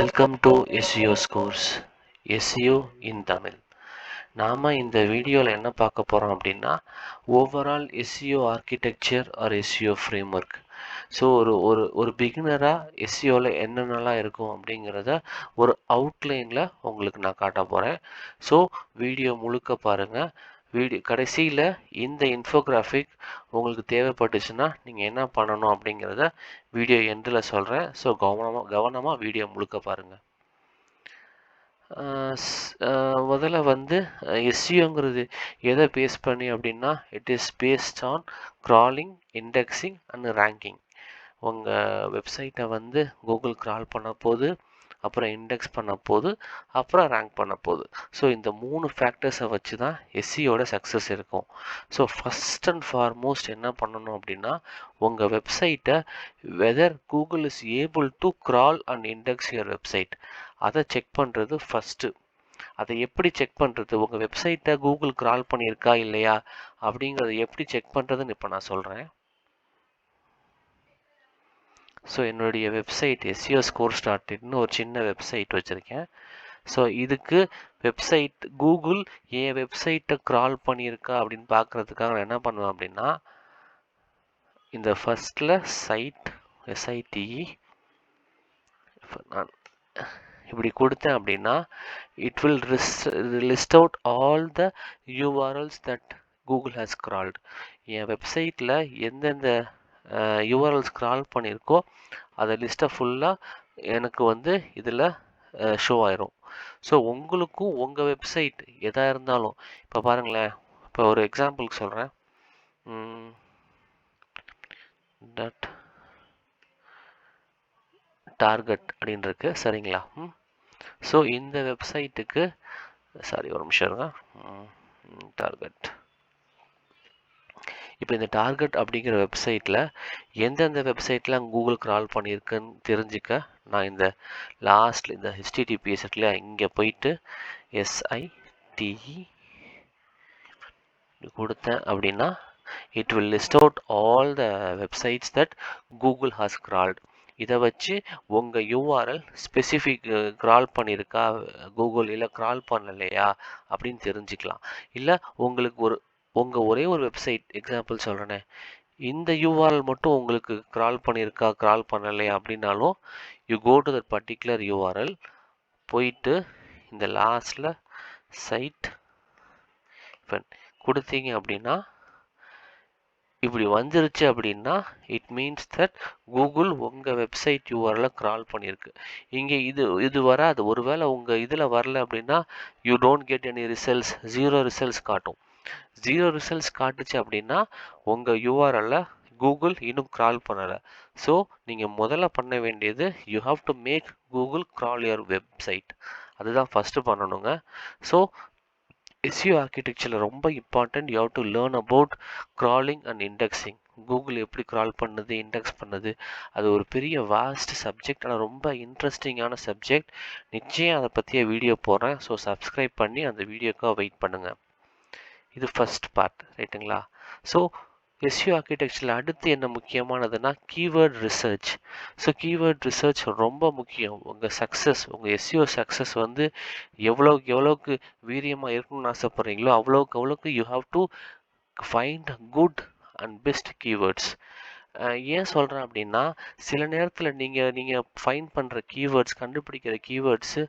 Welcome to SEO scores SEO in Tamil. நாம் இந்த வீடியோவில் என்ன பார்க்க போகிறோம் அப்படின்னா overall SEO architecture or SEO framework. So ஒரு பிகினராக SEOவில் என்னென்னலாம் இருக்கும் அப்படிங்கிறத ஒரு அவுட்லைனில் உங்களுக்கு நான் காட்ட போகிறேன். ஸோ வீடியோ முழுக்க பாருங்கள். கடைசியில் இந்த இன்ஃபோகிராஃபிக் உங்களுக்கு தேவைப்பட்டுச்சுன்னா நீங்கள் என்ன பண்ணணும் அப்படிங்கிறத வீடியோ எண்டில் சொல்கிறேன். ஸோ கவனமாக வீடியோ முழுக்க பாருங்கள். முதல்ல வந்து SEOங்கிறது எதை பேஸ் பண்ணி அப்படின்னா it is based on crawling, indexing and ranking. உங்கள் வெப்சைட்டை வந்து கூகுள் க்ரால் பண்ண போது, அப்புறம் இண்டெக்ஸ் பண்ண போது, அப்புறம் ரேங்க் பண்ண போகுது. ஸோ இந்த 3 ஃபேக்டர்ஸை வச்சு தான் SEOட சக்ஸஸ் இருக்கும். ஸோ ஃபஸ்ட் அண்ட் ஃபார்மோஸ்ட் என்ன பண்ணணும் அப்படின்னா உங்கள் வெப்சைட்டை whether Google is able to crawl and index your website, அதை செக் பண்ணுறது ஃபஸ்ட்டு. அதை எப்படி செக் பண்ணுறது, உங்கள் வெப்சைட்டை கூகுள் க்ரால் பண்ணியிருக்கா இல்லையா அப்படிங்கிறத எப்படி செக் பண்ணுறதுன்னு இப்போ நான் சொல்கிறேன். ஸோ என்னுடைய வெப்சைட் SEOscores.inன்னு ஒரு சின்ன வெப்சைட் வச்சுருக்கேன். ஸோ இதுக்கு வெப்சைட் கூகுள் என் வெப்சைட்டை க்ரால் பண்ணியிருக்கா அப்படின்னு பார்க்குறதுக்காக நான் என்ன பண்ணுவேன் அப்படின்னா இந்த ஃபஸ்ட்டில் SITE நான் இப்படி கொடுத்தேன் அப்படின்னா it will list out all the URLs that Google has crawled. என் வெப்சைட்டில் எந்தெந்த URLs க்ரால் பண்ணியிருக்கோ அதை லிஸ்ட்டை ஃபுல்லாக எனக்கு வந்து இதில் ஷோ ஆயிரும். ஸோ உங்களுக்கும் உங்கள் வெப்சைட் எதாக இருந்தாலும், இப்போ பாருங்களேன், இப்போ ஒரு எக்ஸாம்பிளுக்கு சொல்கிறேன். டார்கெட் அப்படின்னு இருக்கு, சரிங்களா? ஸோ இந்த வெப்சைட்டுக்கு ஒரு நிமிஷம் இருங்க. டார்கெட், இப்போ இந்த டார்கெட் அப்படிங்கிற வெப்சைட்டில் எந்தெந்த வெப்சைட்லாம் கூகுள் க்ரால் பண்ணியிருக்குன்னு தெரிஞ்சுக்க நான் இந்த லாஸ்ட்டில் இந்த HTTPS இருக்குல்ல, இங்கே போயிட்டு SITE கொடுத்தேன் அப்படின்னா it will list out all the websites that Google has crawled. இதை வச்சு உங்கள் URL ஸ்பெசிஃபிக் க்ரால் பண்ணியிருக்கா கூகுள், இல்லை க்ரால் பண்ணலையா அப்படின்னு தெரிஞ்சுக்கலாம். இல்லை உங்களுக்கு உங்கள் ஒரே ஒரு வெப்சைட் எக்ஸாம்பிள் சொல்கிறேனே, இந்த URL மட்டும் உங்களுக்கு க்ரால் பண்ணியிருக்கா க்ரால் பண்ணலையா அப்படின்னாலும் you go to that particular URL, போயிட்டு இந்த லாஸ்டில் சைட் கொடுத்தீங்க அப்படின்னா இப்படி வந்துருச்சு அப்படின்னா இட் மீன்ஸ் தட் கூகுள் உங்கள் வெப்சைட் URL க்ரால் பண்ணியிருக்கு. இங்கே இது வராது. ஒருவேளை உங்கள் இதில் வரல அப்படின்னா you don't get any results, 0 results காட்டும். 0 ரிசல்ட்ஸ் காட்டுச்சு அப்படின்னா உங்கள் URL கூகுள் இன்னும் க்ரால் பண்ணலை. ஸோ நீங்கள் முதல்ல பண்ண வேண்டியது you have to make Google crawl your website. அதுதான் ஃபஸ்ட்டு பண்ணணுங்க. ஸோ SEO ஆர்கிடெக்சரில் ரொம்ப important, you have to learn about crawling and indexing. Google எப்படி க்ரால் பண்ணுது, இண்டெக்ஸ் பண்ணுது, அது ஒரு பெரிய வாஸ்ட் சப்ஜெக்ட், ஆனால் ரொம்ப இன்ட்ரெஸ்டிங்கான சப்ஜெக்ட். நிச்சயம் அதை பற்றிய வீடியோ போடுறேன். ஸோ சப்ஸ்கிரைப் பண்ணி அந்த வீடியோக்காக வெயிட் பண்ணுங்கள். இது ஃபஸ்ட் பார்ட், ரைட்டுங்களா? ஸோ SEO ஆர்கிடெக்சரில் அடுத்து என்ன முக்கியமானதுன்னா keyword research. So keyword research ரொம்ப முக்கியம். உங்கள் SEO சக்ஸஸ் வந்து எவ்வளோக்கு வீரியமாக இருக்கணும்னு ஆசைப்பட்றீங்களோ அவ்வளோக்கு you have to find good and best keywords. ஏன் சொல்கிறேன் அப்படின்னா சில நேரத்தில் நீங்கள் ஃபைண்ட் பண்ணுற கீவேர்ட்ஸ், கண்டுபிடிக்கிற கீவேர்ட்ஸு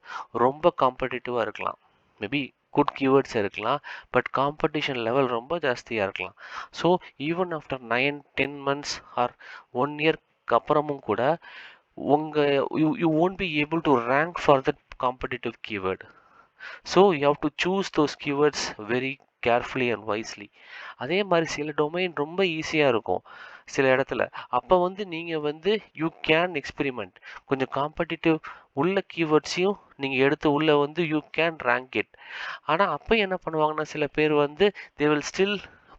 ரொம்ப காம்படிட்டிவாக இருக்கலாம். மேபி குட் கீவேர்ட்ஸ் இருக்கலாம், பட் காம்படிஷன் லெவல் ரொம்ப ஜாஸ்தியாக இருக்கலாம். So even after 9-10 months or 1 yearக்கு அப்புறமும் கூட you won't be able to rank for that competitive keyword. So you have to choose those keywords very carefully and wisely. அதே மாதிரி சில டொமைன் ரொம்ப ஈஸியாக இருக்கும் சில இடத்துல. அப்போ வந்து நீங்கள் வந்து யூ கேன் எக்ஸ்பெரிமெண்ட். கொஞ்சம் காம்படிட்டிவ் உள்ள கீவேர்ட்ஸையும் நீங்கள் எடுத்து உள்ளே வந்து யூ கேன் ரேங்க் இட். ஆனால் அப்போ என்ன பண்ணுவாங்கன்னா சில பேர் வந்து they will still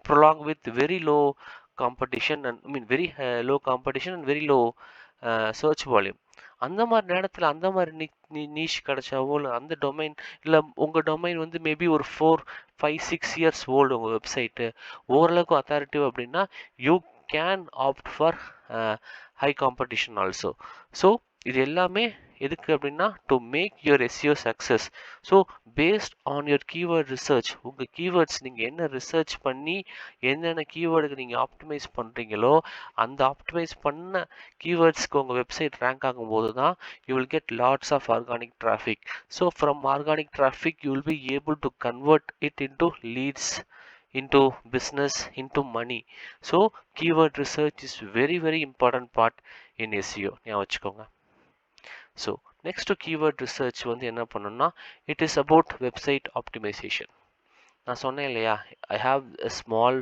prolong with very low competition and very low competition and very low search volume. அந்த மாதிரி நேரத்தில் அந்த மாதிரி நீஷ் கிடைச்சாவோ இல்லை அந்த டொமைன், இல்லை உங்கள் டொமைன் வந்து மேபி ஒரு 4-5-6 years ஓல்டு உங்கள் வெப்சைட்டு, ஓரளவுக்கு அத்தாரிட்டிவ் அப்படின்னா you can opt for high competition also. So இது எல்லாமே எதுக்கு அப்படின்னா to make your SEO success. So based on your keyword research, உங்கள் கீவேர்ட்ஸ் நீங்கள் என்ன ரிசர்ச் பண்ணி என்னென்ன கீவேர்டுக்கு நீங்கள் ஆப்டிமைஸ் பண்ணுறீங்களோ அந்த ஆப்டிமைஸ் பண்ண கீவேர்ட்ஸ்க்கு உங்கள் வெப்சைட் ரேங்க் ஆகும்போது தான் you will get lots of organic traffic. So from organic traffic you will be able to convert it into leads, into business, into money. So keyword research is very very important part in SEO. ஞாபகம் வச்சுக்கோங்க. So next to keyword research வந்து என்ன பண்ணணும்னா it is about website optimization. நான் சொன்னேன் இல்லையா, I have a small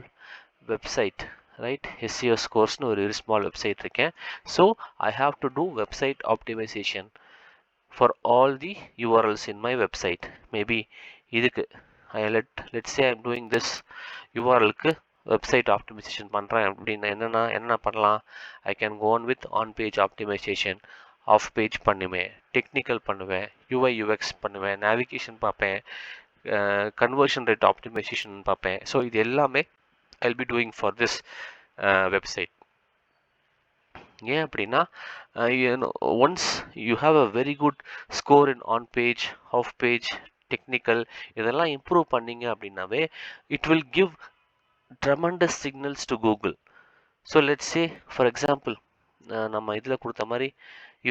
website, right? SEO scores ஒரு small website இருக்கேன். So I have to do website optimization for all the URLs in my website. Maybe இதுக்கு let's say I'm doing this URLக்கு website optimization பண்ணுறேன் அப்படின்னா என்ன பண்ணலாம்? I can go on with on page optimization, off page பண்ணுவேன், technical பண்ணுவேன், UI UX பண்ணுவேன், navigation பார்ப்பேன், கன்வர்ஷன் ரேட் ஆப்டிமைசேஷன் பார்ப்பேன். ஸோ இது எல்லாமே I'll be doing for this website. ஏன் அப்படின்னா once you have a very good score in on page, off page, technical இதெல்லாம் இம்ப்ரூவ் பண்ணீங்க அப்படின்னாவே it will give tremendous signals to Google. So let's say for example நம்ம இதில் கொடுத்த மாதிரி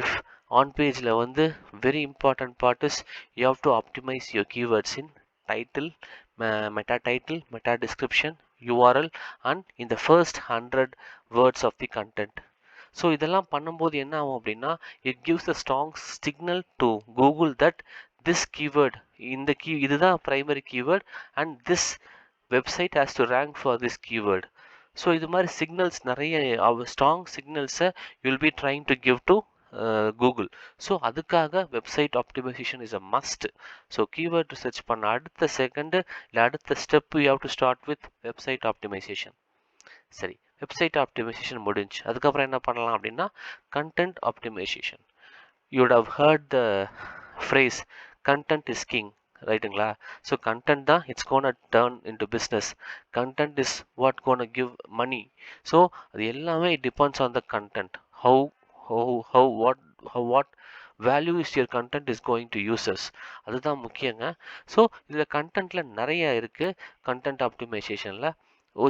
if on பேஜில் வந்து very important part is you have to optimize your keywords in title, meta title, meta description, URL and in the first 100 words of the content. So இதெல்லாம் பண்ணும்போது என்ன ஆகும் அப்படின்னா it gives a strong signal to Google that this keyword, இதுதான் primary keyword and this website has to rank for this keyword. So இது மாதிரி signals நிறைய strong சிக்னல்ஸை you'll be trying to give to Google. So அதுக்காக website optimization is a must. So keyword research பண்ண அடுத்த second இல்லை அடுத்த step you have to start with website optimization. சரி, வெப்சைட் ஆப்டிமைசேஷன் முடிஞ்சு அதுக்கப்புறம் என்ன பண்ணலாம் அப்படின்னா content optimization. You would have heard the phrase content is king, ரைட்டுங்களா? ஸோ கண்டென்ட் தான் it's gonna turn into business, content is what gonna give money. So அது எல்லாமே it depends on the content. what value is your content is going to users, அதுதான் முக்கியங்க. So இதில் கண்டென்ட்டில் நிறைய இருக்குது content ஆப்டிமைசேஷனில்.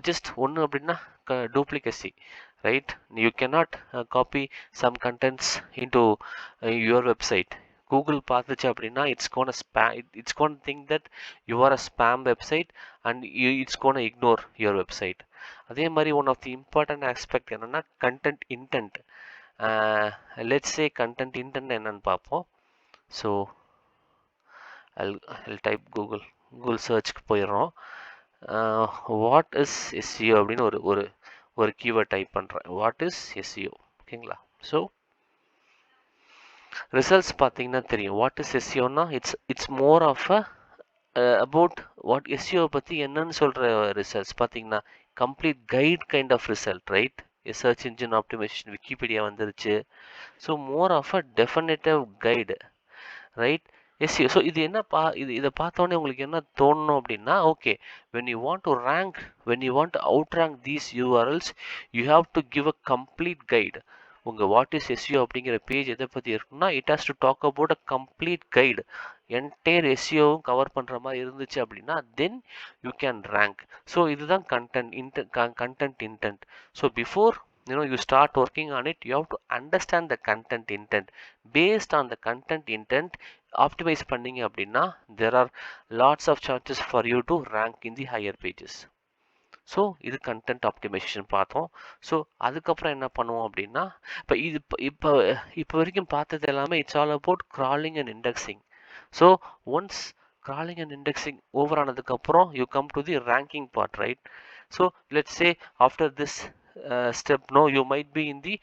Just ஒன்று அப்படின்னா duplicacy, right? You cannot copy some contents into your website. Google பார்த்துச்சு அப்படின்னா it's gonna think that you are a spam website and it's gonna ignore your website. அதே மாதிரி one of the important aspect என்னென்னா content intent. Let's say content intent என்னன்னு பார்ப்போம். So I'll type Google சர்ச்சுக்கு போயிடுறோம். What is SEO அப்படின்னு ஒரு keyword type பண்ணுறேன். வாட் இஸ் எஸ்இஓ, ஓகேங்களா? ஸோ ரிசல்ட்ஸ் பார்த்தீங்கன்னா தெரியும். வாட் இஸ் எஸ்இஓன்னா it's more of a about what SEO பற்றி என்னன்னு சொல்கிற ரிசல்ட்ஸ். பார்த்தீங்கன்னா complete guide kind of result, right? Search engine optimization Wikipedia வந்துருச்சு. So more of a definitive guide, right? SEO. So இது என்ன இதை பார்த்தோன்னே உங்களுக்கு என்ன தோணணும் அப்படின்னா okay, when you want to rank, when you want to outrank these URLs, you have to give a complete guide. உங்கள் வாட் இஸ் எஸ்இஓ அப்படிங்கிற பேஜ் எதை பற்றி இருக்குன்னா it has to talk about a complete guide. Entire எஸ்இஓவும் cover பண்ணுற மாதிரி இருந்துச்சு அப்படின்னா then you can rank. So இதுதான் content intent. So before you start working on it, you have to understand the content intent. Based on the content intent optimize பண்ணீங்க அப்படின்னா there are lots of chances for you to rank in the higher pages. So இது content optimization பார்த்தோம். So அதுக்கப்புறம் என்ன பண்ணுவோம் அப்படின்னா இப்போ வரைக்கும் பார்த்தது எல்லாமே it's all about crawling and indexing. So once crawling and indexing over ஆனதுக்கப்புறம் you come to the ranking part, right? So let's say after this step, no, you might be in the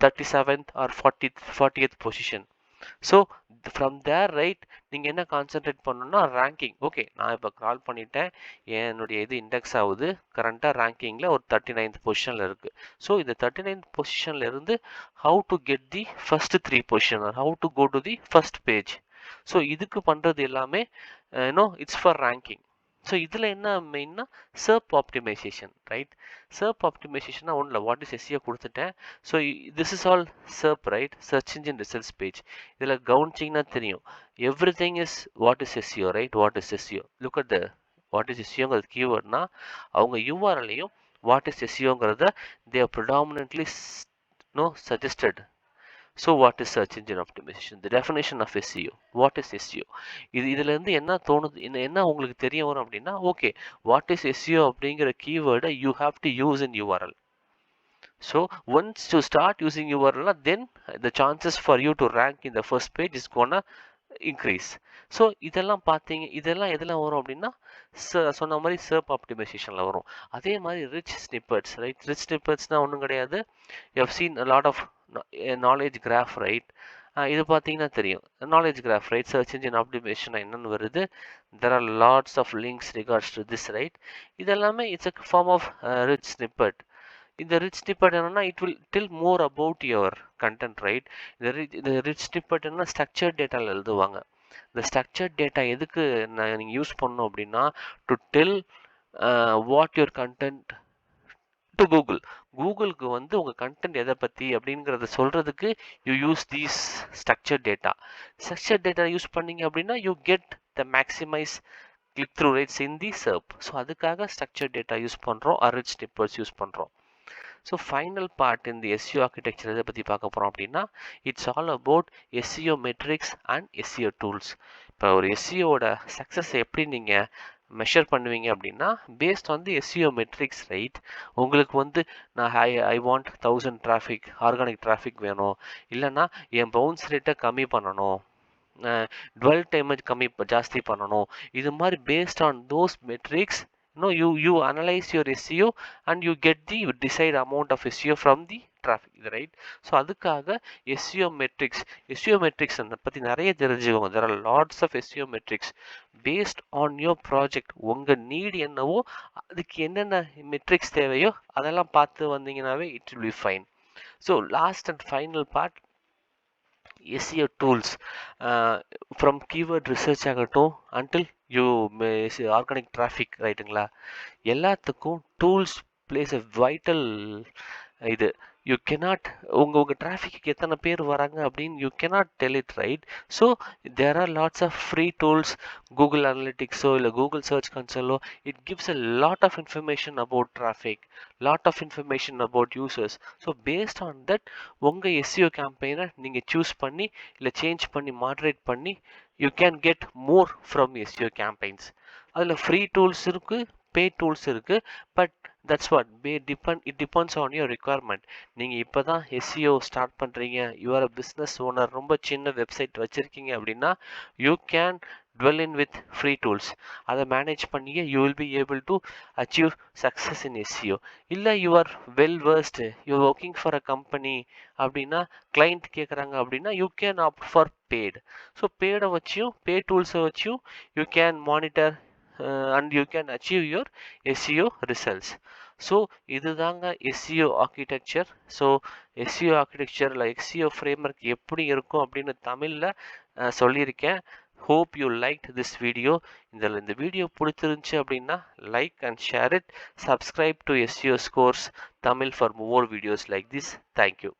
37th or 40th position. So from there, right, நீங்கள் என்ன concentrate பண்ணணும்னா ranking. Okay, நான் இப்போ கால் பண்ணிட்டேன், என்னுடைய இது index ஆகுது, கரண்ட்டாக ரேங்கிங்கில் ஒரு 39th பொசிஷனில் இருக்குது. ஸோ இந்த 39th பொசிஷனில் இருந்து how to get the first 3 position, how to go to the first page. So இதுக்கு பண்ணுறது எல்லாமே இட்ஸ் ஃபார் ரேங்கிங். ஸோ இதில் என்ன மெயின்னா SERP ஆப்டிமைசேஷன், ரைட்? SERP ஆப்டிமைசேஷன்னா ஒன்றும் இல்லை, வாட் இஸ் SEO கொடுத்துட்டேன். So this is all SERP, right? Search engine results page. இதில் கவனிச்சிங்கன்னா தெரியும், every thing is what is SEO, right? What is SEO? Look at the what is SEOங்கிறது கீவேர்ட்னா அவங்க யூஆர்எல்லையும் வாட் இஸ் SEOங்கிறத they are predominantly suggested. So what is search engine optimization? The definition of SEO. What is SEO? இதிலேருந்து என்ன தோணுது, என்ன உங்களுக்கு தெரிய வரும் அப்படின்னா, ஓகே, வாட் இஸ் SEO அப்படிங்கிற கீவேர்டை you have to use in URL. So once you start using URL, then the chances for you to rank in the first page is gonna increase. So இதெல்லாம் பார்த்தீங்க, இதெல்லாம் எதில் வரும் அப்படின்னா சொன்ன மாதிரி SERP ஆப்டிமைசேஷனில் வரும். அதே மாதிரி ரிச் ஸ்னிப்பர்ட்ஸ், ரைட்? ரிச் ஸ்னிப்பர்ட்ஸ்னால் ஒன்றும் கிடையாது, you have seen a lot of knowledge graph, right? இது பார்த்தீங்கன்னா தெரியும், knowledge graph, right? Search engine optimization என்னென்னு வருது, there are lots of links regards to this, right? இதெல்லாமே இட்ஸ் a form of rich snippet. இந்த ரிச் ஸ்னிப்பெட் என்னன்னா it will tell more about your content, right? இந்த ரிச் ஸ்னிப்பெட் என்ன structured டேட்டாவில் எழுதுவாங்க. இந்த ஸ்ட்ரக்சர்ட் டேட்டா எதுக்கு நீங்கள் யூஸ் பண்ணணும் அப்படின்னா, to tell what your content to கூகுளுக்கு வந்து உங்கள் கண்டென்ட் எதை பற்றி அப்படிங்கிறத சொல்கிறதுக்கு you use these structured data use பண்ணீங்க அப்படின்னா you get the maximise click through rates in the SERP. So அதுக்காக ஸ்ட்ரக்சர்ட் டேட்டா யூஸ் பண்ணுறோம், ரிச் ஸ்னிப்பர்ஸ் யூஸ் பண்ணுறோம். ஸோ ஃபைனல் பார்ட் இந்த SEO ஆர்கிடெக்சர் எதை பற்றி பார்க்க போகிறோம் அப்படின்னா, it's all about SEO metrics and SEO tools. இப்போ ஒரு SEOட சக்ஸஸ் எப்படி நீங்கள் மெஷர் பண்ணுவீங்க அப்படின்னா, based on the SEO metrics, right? உங்களுக்கு வந்து நான் I want 1000 traffic, organic traffic வேணும், இல்லைன்னா என் பவுன்ஸ் ரேட்டை கம்மி பண்ணணும், டுவெல் டைம் ஜாஸ்தி பண்ணணும். இது மாதிரி based on those metrics, you analyze your SEO and you get the desired amount of SEO from the traffic, right? So அதுக்காக SEO metrics பற்றி நிறைய தெரிஞ்சுக்கோங்க. there are lots of SEO metrics based on your project. உங்கள் NEET என்னவோ அதுக்கு என்னென்ன metrics தேவையோ அதெல்லாம் பார்த்து வந்தீங்கன்னாவே it will be fine. So last and final part, SEO tools, from keyword research ஆகட்டும் until you organic traffic, ரைட்டுங்களா? எல்லாத்துக்கும் டூல்ஸ் பிளேஸ் எ வைட்டல் இது. யூ கெனாட் உங்கள் டிராஃபிக்கு எத்தனை பேர் வராங்க அப்படின்னு you cannot tell it, right? So there are lots of free tools, Google அனலிட்டிக்ஸோ இல்லை கூகுள் சர்ச் கன்சோலோ, it gives a lot of information about traffic, lot of information about users. So based on that உங்கள் SEO கேம்பெயினை நீங்கள் choose பண்ணி இல்லை change பண்ணி moderate பண்ணி you can get more from SEO campaigns. அதில் ஃப்ரீ டூல்ஸ் இருக்குது, paid tools இருக்குது, but that's what it depends on your requirement. நீங்கள் இப்போ தான் SEO ஸ்டார்ட் பண்ணுறீங்க, யுவர் பிஸ்னஸ் ஓனர், ரொம்ப சின்ன வெப்சைட் வச்சுருக்கீங்க அப்படின்னா you can dwell in with free tools. அதை மேனேஜ் பண்ணியே you will be able to achieve success in SEO. இல்லை you are well versed, you are working for a company அப்படின்னா, client கேட்குறாங்க அப்படின்னா you can opt for paid. So பேடை வச்சியும் paid டூல்ஸை வச்சியும் you can monitor and you can achieve your SEO results. So இதுதாங்க SEO architecture. So SEO ஆர்கிடெக்சரில் SEO framework எப்படி இருக்கும் அப்படின்னு தமிழில் சொல்லியிருக்கேன். hope you liked this video. இந்த வீடியோ பிடிச்சிருந்துச்சு அப்படின்னா like and share it. subscribe to SEO Scores Tamil for more videos like this. Thank you.